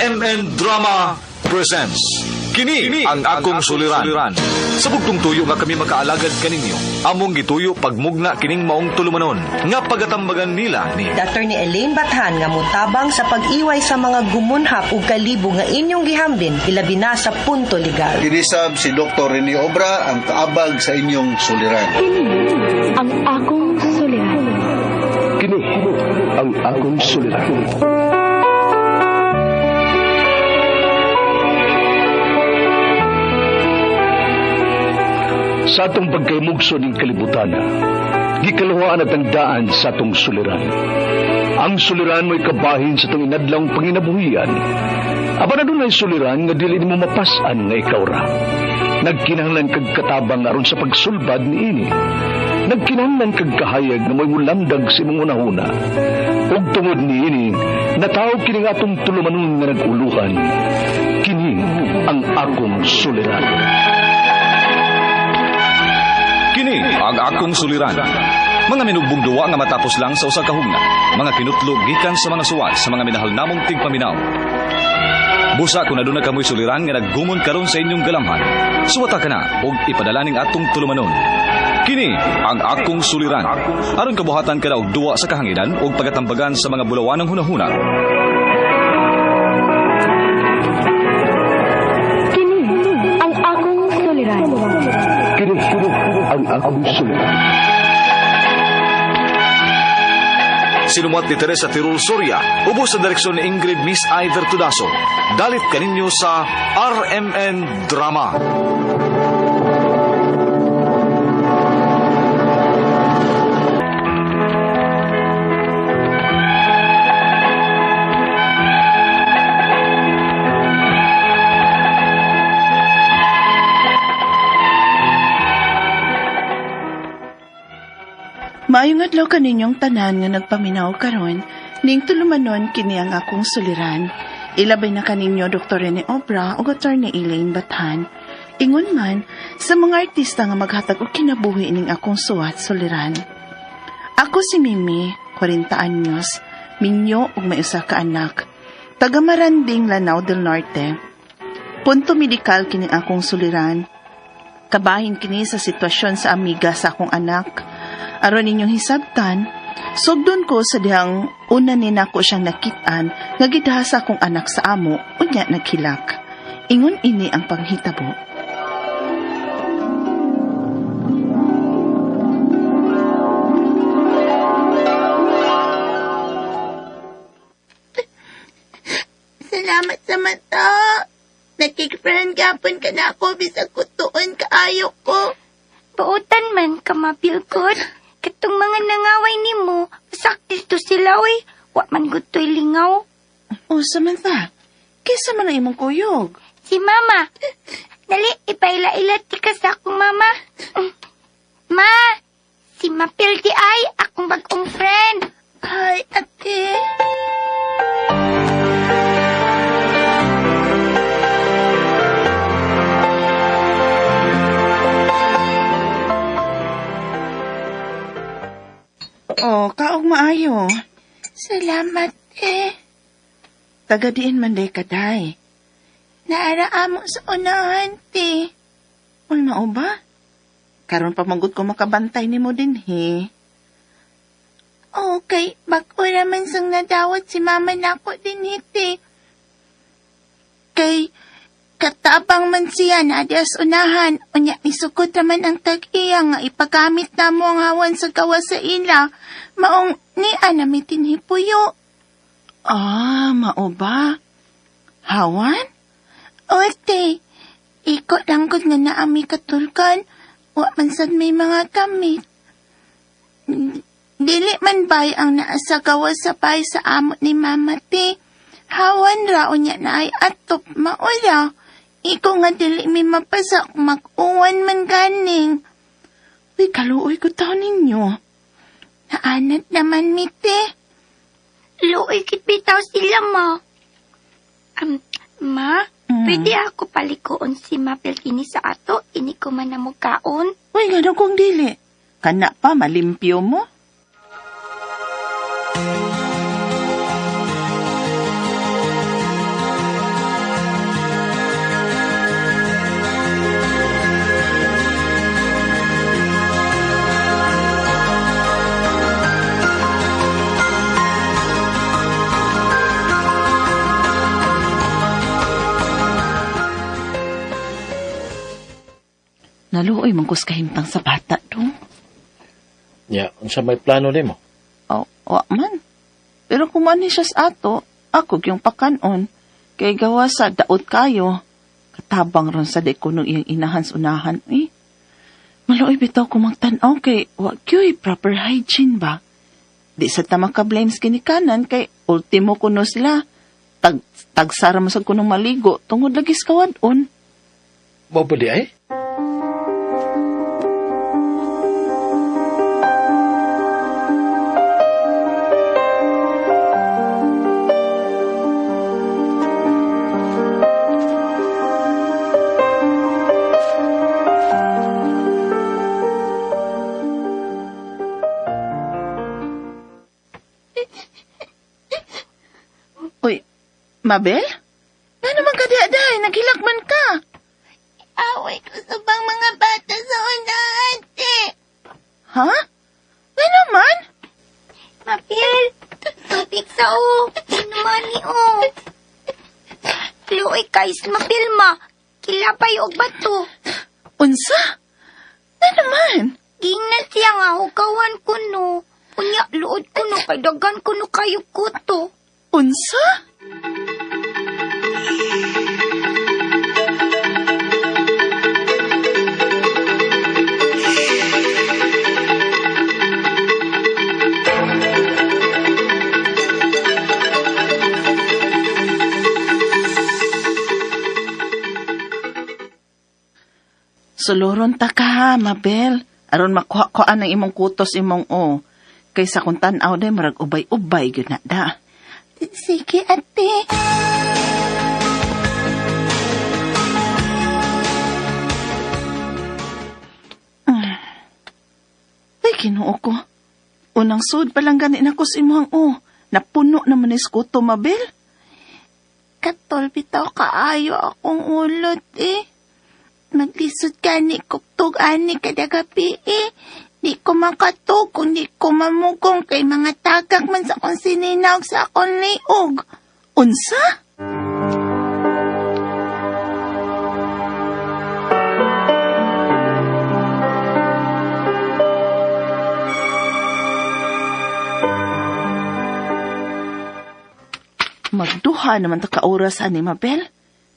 RMN Drama presents Kini ang akong suliran. Sa bugtong tuyo nga kami makaalagad kaninyo, among gituyo pagmugna kining maong tulumanon nga pagatambagan nila ni Dr. ni Elaine Bathan nga mutabang sa pag-iway sa mga gumunhap ug kalibo nga inyong gihambin ilabi na sa punto legal. Kinisab si Dr. Rene Obra ang kaabag sa inyong suliran. Kini ang akong suliran. Kini ang akong suliran. Sa atong pagkaymugso ng kalibutan, gikaluhaan at ang daan sa atong suliran. Ang suliran mo'y kabahin sa itong inadlang panginabuhian. Aba na doon ay suliran nga dili mo mapasan nga ikaw ra. Nagkinahanglan kag katabang aron sa pagsulbad ni ini. Nagkinahanglan kag kahayag na mo'y mulamdag sa imong unahuna. Ug tungod ni ini, natawag kini nga atong tulumanon nga naguluhan. Kini ang akong suliran. Kini ang akong suliran. Mga minugbong duwa nga matapos lang sa usa ka hugna. Mga kinutlog gikan sa mga suwat sa mga minahal namong tigpaminaw. Busa kung aduna kamoy suliran nga naggumon karon sa inyong galamhan, suwata ka na ug ipadala ning atong tulumanon. Kini ang akong suliran. Aron kabuhatan ka na og duwa sa kahanginan ug pagatambagan sa mga bulawanong hunahuna. Kini ang akong suliran. Kini ang akong suliran. Sinumat ni Teresa Tirul Soria, ubos sa direksyon ni Ingrid Miss Iver Tudaso. Dalit kaninyo sa RMN Drama. Maayong adlaw kaninyong tanan nga nagpaminaw karon, ning tulumanon kini ang akong suliran. Ilabay na kaninyo Dr. Rene Obra o Dr. ni Elaine Bathan. Ingon man sa mga artista nga maghatag og kinabuhi ning akong suwat suliran. Ako si Mimi, 40 anyos, minyo ug may usa ka anak. Taga Maranding, Lanao del Norte. Punto medikal kini akong suliran. Kabahin kini sa sitwasyon sa amiga sa akong anak. Aron ninyong hisabtan, sugdon ko sa dihang una ni nako siyang nakitaan nga gidahasa akong anak sa amo unya naghilak. Ingon ini ang panghitabo. Salamat sa mata. Nakikipran gapon ka na ako bisag kutuon kaayo ko. Buotan man ka mapilkot. Katong mga nangaway nimo, saktis to sila oy. Wa man gutoy lingaw. O, Samantha, kisa man ang imong kuyog? Si mama. Dali, ipaila-ila ti ka sa akong mama. Ma, si Mapil di ay akong bagong friend. Ay, ate. O, kaog maayo. Salamat, Taga diin man day kaday. Naaraamo sa unahan, te. Uy, mao ba? Karon pa manggut ko makabantay nimo din, he. Okay, bak-ura man sang nadawat si mama nako din, te. Kay, katabang man siya na adias unahan, unya isukot naman ang tag-iya nga ipagamit na mo ang hawan sa gawa sa ila, maong ni anamitin hipuyo. Ah, mao ba? Hawan? Ote, ikot lang gud nga naami katulkan, wa man sad may mga gamit. Dili man bay ang naasa gawa sa bay sa amo ni mama, te. Hawan ra unya na ay atop maula. Iko nga dili mi mapasak mag-uwan man ganing. Uy, kaluoy ko tao ninyo. Naanat naman mi, te. Luoy kit bitaw sila mo. Ma, pwede ako palikoon si Mapil kini sa ato, ini ko man namukaon. Uy, nga kong dili. Kana pa, malimpyo mo. Naluoy mangkus kahimtang sa bata, dong. Ya, unsa may plano nimo? Oh, wa man. Pero kumani siya sa ato, ako yung pakanon. Kay gawa sa daot kayo. Katabang ron sa dekunong iyang inahan-unahan, eh. Maluoy bitaw ko magtanaw kay wa kyo'y proper hygiene ba? Di sa tama ka blames kinikanan kay ultimo kuno sila. Tagsara masag kunong maligo tungod lagi sa kawadon. Mao ba di ay? Uy, Mabel? Nga naman ka diaday, naghilakman ka. Away ko sa bang mga bata sa unahan, te. Ha? Nga naman? Mapil, tubig sa o. Inumani o. Luoy kais mapil ma. Kilapay og bato. Unsa? Nga naman? Gingnan siya nga hugawan ko no. Unya luod ko no kay dagan ko no kayo kuto. Unsa? Suluron ta ka, Mabel. Aron makuha-kuhaan ang imong kutos imong o. Kaysa kung tanaw day marag ubay-ubay gyud na da. Sige, ate. Ay, Ginoo ko. Unang sud pa lang gani na ko sa imong o. Napuno naman is kuto, Mabel. Katol bitaw kaayo akong ulot, eh. Maglisod ka ni kuptog ani kada gabi, eh. Di ko makatog kung di ko mamugong kay mga tagak man sa kong sininawag sa akong liog. Unsa? Magduha naman ta ka oras ani, Mabel.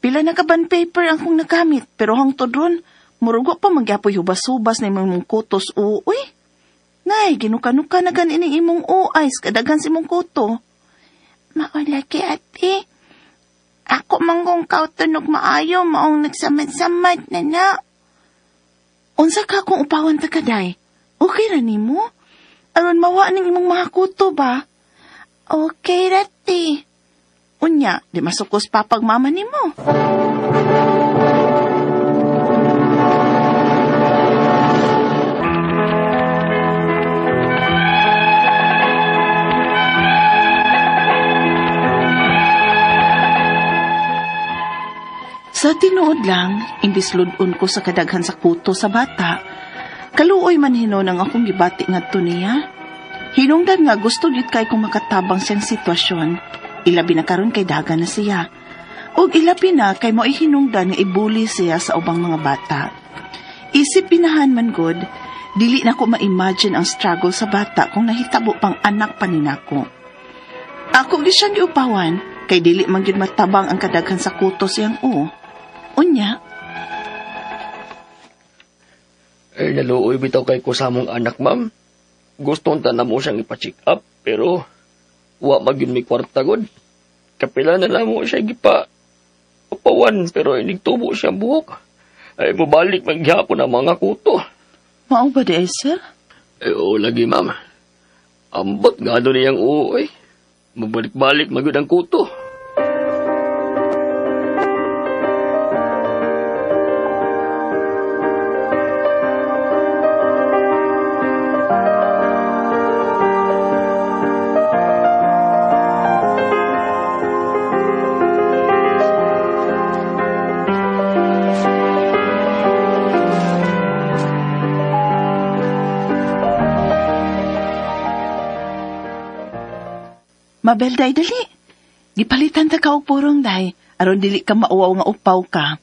Pila na ka bond paper ang kong nagamit, pero hangtod ron, murugo pa magyapoy hubas-hubas na imong kutos uoy. Nay, ginuka-nuka na ganin imong uays, kadagan si imong kuto. Maulagi, ate. Ako manggong kautunog maayo, maong nagsamad-samad na na. Unsa ka kung upawan ta kaday? Okay ra nimo? Aron mawa ning imong mga kuto ba? Okay, rati. Unya, di masukos pa pagmama nimo. Sa tinuod lang, imbis ludon ko sa kadaghan sa kuto sa bata, kaluoy man hinon ang akong gibati ngadto niya. Hinungdan nga gusto gid kay kung makatabang siyang sitwasyon, ilabi na karon kay daga na siya. Ug ilabi na kay mo'y hinungdan nga ibuli siya sa ubang mga bata. Isip pinahan man god, dili na ko ma-imagine ang struggle sa bata kung nahitabo pang anak pa ninako. Ako gi siyang giupawan, kay dili man gyud matabang ang kadaghan sa kuto siyang o. Unya, Naluoy bitaw kay ko sa among anak, ma'am. Gusto na mo siyang ipa-check up, pero wa magyud may kwarta god. Kapila na lang mo siya gipa upawan, pero inigtubo siya buhok. Ay mabalik magyapon ang mga kuto. mao ba di ay, sir? Oo lagi, ma'am. Ambot nga doon niyang uoy. Mabalik-balik magyud ang kuto. Mabel, day, dali. Gipalitan ta ka og purong, day. Aron dili ka mauwaw nga upaw ka.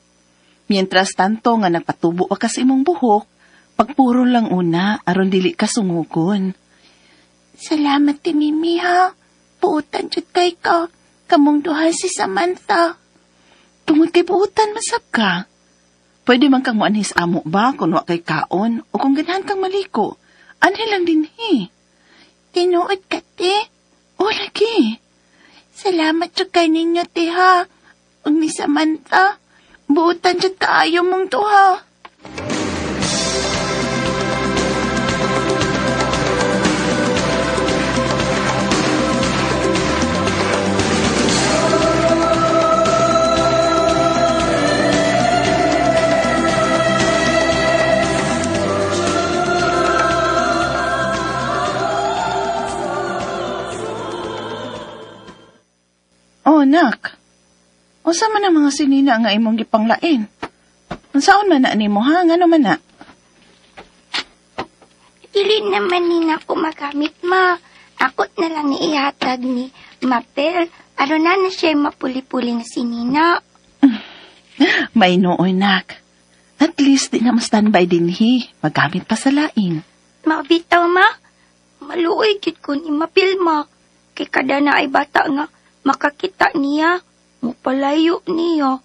Mientras tanto nga nagpatubo ka sa imong buhok, pagpuro lang una, aron dili ka sungugon. Salamat ti Mimi ha. Puutan jud kay ka. Kamong duha si Samantha. Tungod kay buutan masab ka. Pwede man kang muanhis amo ba kung wa kay kaon o kung ganahan kang maliko. Anhi lang din Tinuod ka ti. O lagi. Salamat jud kay ninyo ti ha. Ug ni Samantha. Buutan jud kaayo mong duha. Oh, nak. Unsa man ang mga sinina nga imong gipanglain? Unsaon man na nimo ha? Ngano man na? Dili naman ni na ko magamit, ma. Ako na lang ni ihatag ni Mapel. Ano na siya mapuli-puli na sinina. May nooy, nak. At least di na ma-standby din magamit pa sa lain. Mabitaw, ma. Maluoy gid ko ni Mapel, ma. Kay kada na ay bata nga makakita niya. Mupalayo niya.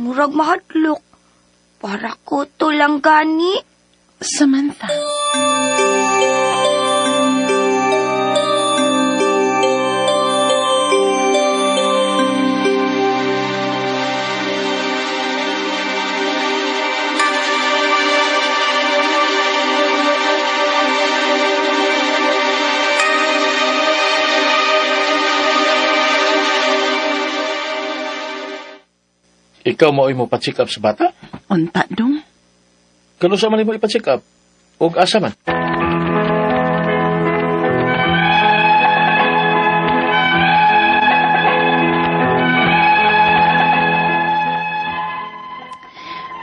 Murag mahadlok. Para ko to lang gani. Samantha. Ikaw mo pa-check up sa bata? Unta dong. Kano sa man mo ipa-check up? O asa man?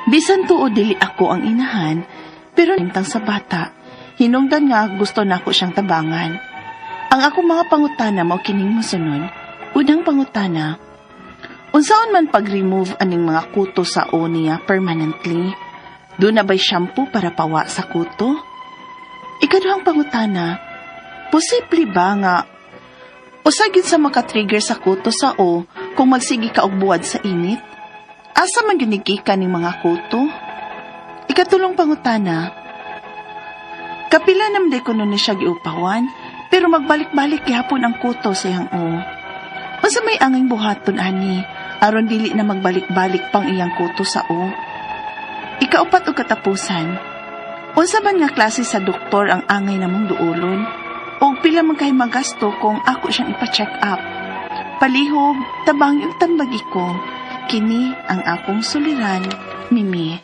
Bisan tuod dili ako ang inahan, pero lintang sa bata, hinungdan nga gusto nako siyang tabangan. Ang ako mga pangutana mao kining mosunod. Unang pangutana, unsaon man pag-remove aning mga kuto sa o niya permanently? Doon na ba'y shampoo para pawa sa kuto? Ikaduhang pangutana, posible ba nga usagin sa makatrigger sa kuto sa o kung magsigi ka og buwad sa init? Asa man ginigika ning mga kuto? Ikatulong pangutana, kapila namday ko nun ni siya giupawan, pero magbalik-balik gihapon ang kuto sa iyang o. Masa may anging buhaton ani, aron dili na magbalik-balik pang iyang kuto sa o. Ikaupat o katapusan, unsa man nga klase sa doktor ang angay namong duolon, o pila man kay magasto kung ako siyang ipa-check up. Palihog, tabang yung tanbagi ko, kini ang akong suliran, Mimi.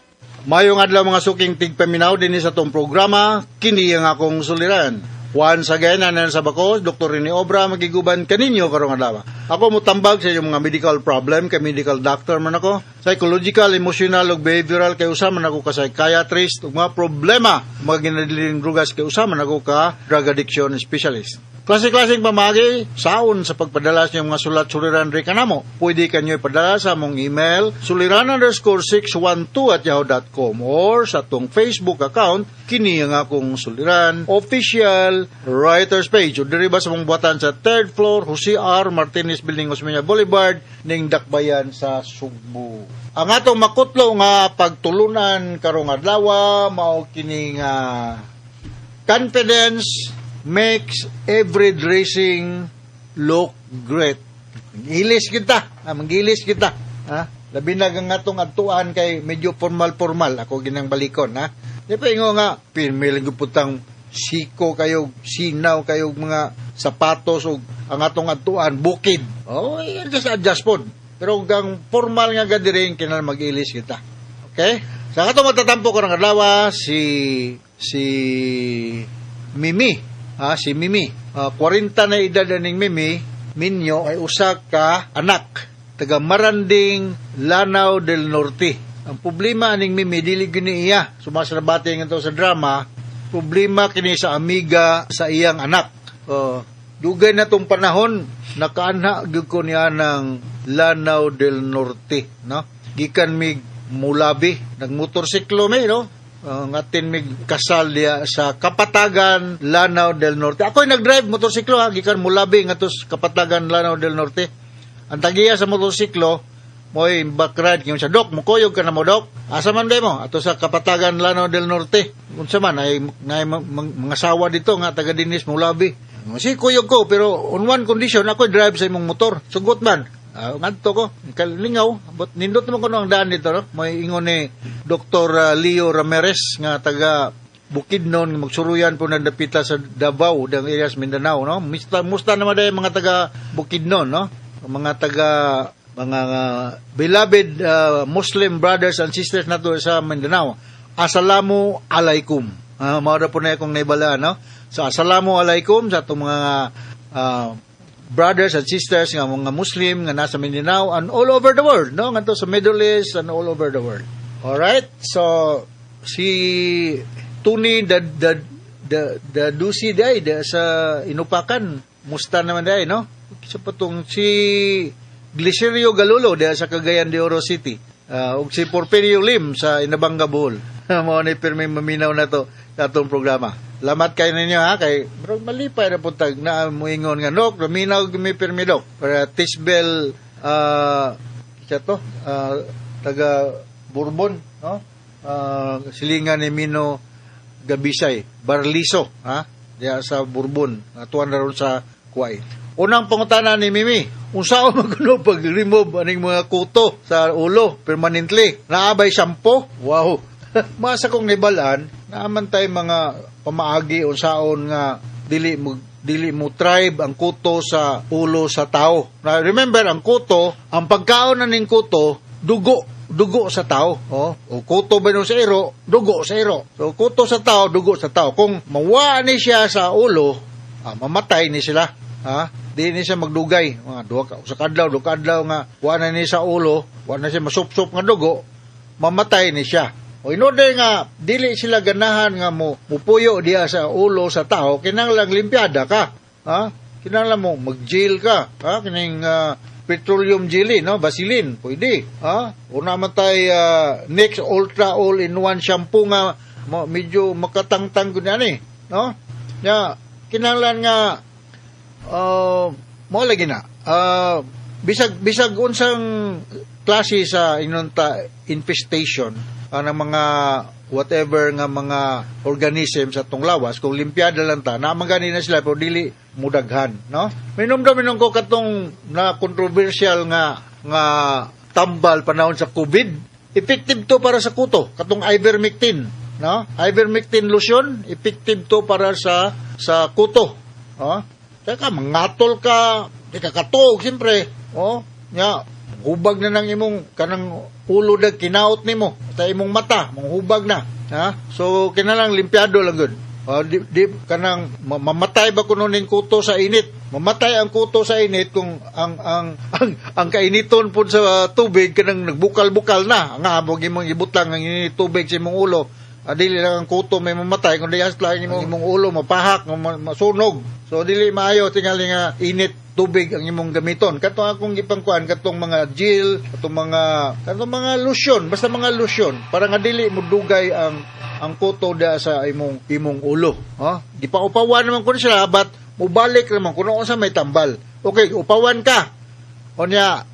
Mayong adlaw mga suking tigpaminaw din sa tong programa, kini ang akong suliran. Once again, anan sa bako, Dr. Rene Obra, magiguban kaninyo karong adlaw. Ako mutambag sa inyong mga medical problem, kay medical doctor man ako. Psychological, emotional, ug behavioral, kay usa man ako ka psychiatrist, ug mga problema, mga ginadiling drugas, kay usa man ako ka drug addiction specialist. Klase-klaseng pamagi, saon sa pagpadala sa mga sulat-suliran rin kanamo. Pwede kanyo ipadala sa mong email, suliran_612@yahoo.com or sa tong Facebook account, kini ang akong suliran, official writer's page. O diri ba sa mong buhatan sa 3rd floor, Jose R. Martinez Building, Osmeña Boulevard, ning Dakbayan sa Sugbo. Ang atong makutlo nga pagtulunan karong adlaw mao kini nga confidence makes every dressing look great. Mangilis kita. Mangilis kita. Labi na ang atong atuan kay medyo formal-formal. Ako ginang balikon. Di pa ingo nga, pinmiling putang siko kayo, sinaw kayo mga sapatos o ang atong atuan, bukid. Oh, adjust po. Pero gang formal nga gadirin, kinal mag-ilis kita. Okay? Sa atong matatampo ko ng adlaw, si Mimi. Si Mimi. 40 na edad ning Mimi, minyo ay usa ka anak. Taga Maranding, Lanao del Norte. Ang problema ning Mimi, dili gini iya. Sumasarabate nga to sa drama, problema kini sa amiga sa iyang anak. Dugay na tong panahon, nakaanha gyud ko niya ng Lanao del Norte. No? Gikan mig mulabi nagmotorsiklo may no. Ang atin mig kasal diya sa Kapatagan, Lanao del Norte. Ako'y nag-drive motorsiklo gikan mulabi ngadto sa Kapatagan, Lanao del Norte. Ang tagiya sa motorsiklo mo'y backride yung sa dok, mukuyog ka na mo dok. Asa man day mo? Ato sa Kapatagan, Lanao del Norte. Unsa man ay mga sawa dito nga taga dinis mulabi. Si kuyog ko pero on one condition ako'y drive sa imong motor. Sugot man. Ngadto ko, kalingaw, but nindot mo ko ang daan dito, no? May ingon ni Dr. Leo Ramirez nga taga Bukidnon, magsuruyan po na dapita sa Davao, dang areas Mindanao, no? Musta naman dahil mga taga Bukidnon, no? Mga beloved Muslim brothers and sisters nato sa Mindanao. Assalamu alaikum. Maura po na akong naibalaan, no? So, assalamu alaikum sa itong mga brothers and sisters nga mga Muslim nga nasa Mindanao and all over the world, no? Nganto sa Middle East and all over the world. All right? So si Tuni the Dusi day sa Inupakan, musta naman day, no? Sa patong si Glicerio Galulo day sa Cagayan de Oro City. Ug si Porfirio Lim sa Inabanga Bohol. Mao ni pirmi maminaw na to katong programa. Lamat kayo ninyo ha, kay malipay na puntag na muingon nga, Dok, laminaw gumi pirmi, Dok. Para Tisbel, taga Bourbon, no? Silingan ni Mino Gabisay, Barliso, ha? Diya sa Bourbon, tuwan na ron sa Kuwait. Unang pangutana ni Mimi, unsaon magkuno pag-remove aning mga kuto sa ulo, permanently. Naabay 10? Wow! Masa kong nibalaan, naaman tayo mga pamaagi unsaon nga dili mo tribe ang kuto sa ulo sa tao. Now, remember, ang kuto, ang pagkaon na ning kuto, dugo sa tao. O kuto ba nun sa iro, dugo sa iro. So, kuto sa tao, dugo sa tao. Kung mawa ni siya sa ulo, mamatay ni sila. Di ni siya magdugay. Sa kadlaw nga, wala ni sa ulo, wala na siya masup-sup nga dugo, mamatay ni siya. O inorder nga, dili sila ganahan nga mupuyo diya sa ulo sa tao, kinanglang limpiada ka. Kinanglang mo, mag-jail ka. Kining petroleum jelly, no? Vaseline, pwede. O naman tayo Next Ultra All-in-One shampoo nga, medyo makatangtang ko niyan eh. No? Kinanglang nga, mo lagi na. Bisag unsang klase sa inunta infestation, ng mga whatever nga mga organism sa tong lawas, kung limpiada lang ta, namangani na sila pero dili mudaghan, no? Minumdum ko katong na controversial nga tambal panahon sa COVID, effective to para sa kuto, katong ivermectin, no? Ivermectin lotion, effective to para sa kuto. Teka, mangatol ka, di ka katog, siyempre. Hubag na ng imong kanang ulo na kinaot nimo sa imong mata, manghubag na. So, kinalang limpiado lang gud. Di kanang mamatay ba kuno ning kuto sa init? Mamatay ang kuto sa init kung ang kainiton pud sa tubig kanang nagbukal-bukal na. Nga mo imong ibutang ang init tubig sa imong ulo. Dili lang ang kuto may mamatay kundi asla imong ulo mapahak, masunog. So dili maayo tingali nga init tubig ang imong gamiton. Katong akong gipangkuan katong mga gel, katong mga lotion, basta mga lotion para nga dili mudugay ang kuto da sa imong ulo. Di pa upawan naman kuno sila but mubalik naman kuno sa may tambal. Okay, upawan ka. Onya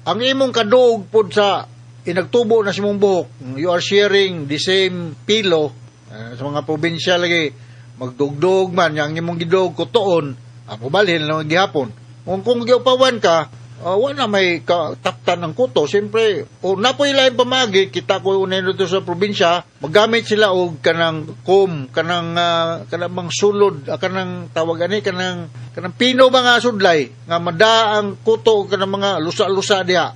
ang imong kadug pud sa inagtubo na si mong buhok, you are sharing the same pillow. Sa mga probinsya lagi, magdugdog man, yung imong gidog kutoon, mubalhin lang gihapon. Kung giupawan ka, wala may kataptan ng kuto. Siyempre, napoy laing pamagi, kita ko unin dito sa probinsya, magamit sila og kanang comb, kanang bang sulod, kanang tawag ani, kanang pino ba nga sudlay, nga mada ang kuto, kanang mga lusa-lusa diha.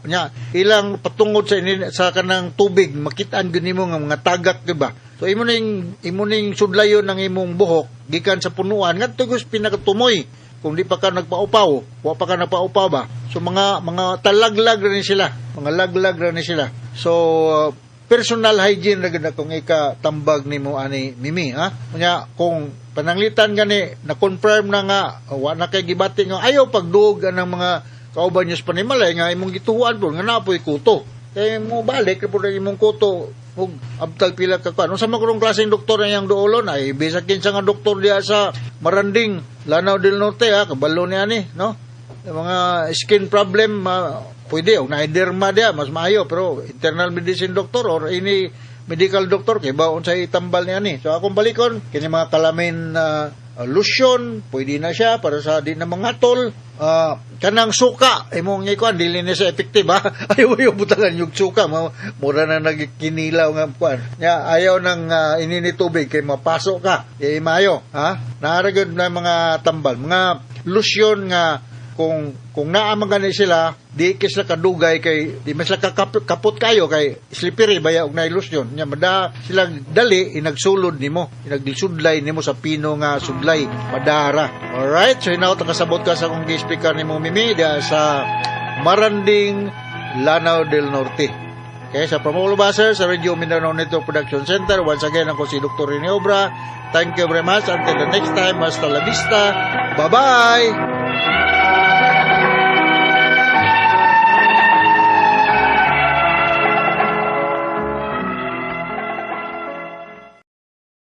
Ilang patungod sa kanang tubig, makitaan ganimo nga mga tagak, diba? So, imo ning sudlayon ng imong buhok, gikan sa punuan, nga tugos pinakatumoy. Kung di pa ka nagpaupaw, wa pa ka nagpaupaw ba? So, mga talaglag rin sila. Mga laglag rin sila. So, personal hygiene na ganda kung ikatambag ni mo ani Mimi, Kanya, kung pananglitan gani, na-confirm na nga, wa na kay gibati nga, ayaw pagduog ng mga kauban niyo sa panimalay, nga imong gituhuan po, nga napoy kuto. Kaya mo balik, report ang imong kuto, ug abtal pila ka kuan. Unsa man kurong klaseng doktor na yang doolon ay bisakin sa nga doktor diya sa Maranding, Lanao del Norte kabalo niya ni, no? Yung mga skin problem pwede og na derma dia mas maayo pero internal medicine doctor or ini medical doctor kay baon sa itambal niya ni. So akong balikon kini mga kalamin lotion, pwede na siya para sa di na mga tol. Kanang suka, imong ngikuan dili na siya effective ha. Ayaw butangan yung suka, mura na nagkinilaw nga kuan. Ayaw nang inini tubig kay mapasok ka. Kay mayo, ha? Naaragod na mga tambal, mga lotion nga kung naamang gani sila, di kis sila kadugay kay di mas sila kapot kayo kay slippery baya og na ilusyon nya mada sila dali inagsulod nimo inaglisudlay nimo sa pino nga sudlay madara. Alright, so hinaut kasabot ka sa kong speaker nimo Mimi da sa Maranding, Lanao del Norte. Okay, sa Pamulo Baser sa Radio Mindanao Network Production Center, once again ako si Dr. Rene Obra. Thank you very much. Until the next time, hasta la vista. Bye-bye.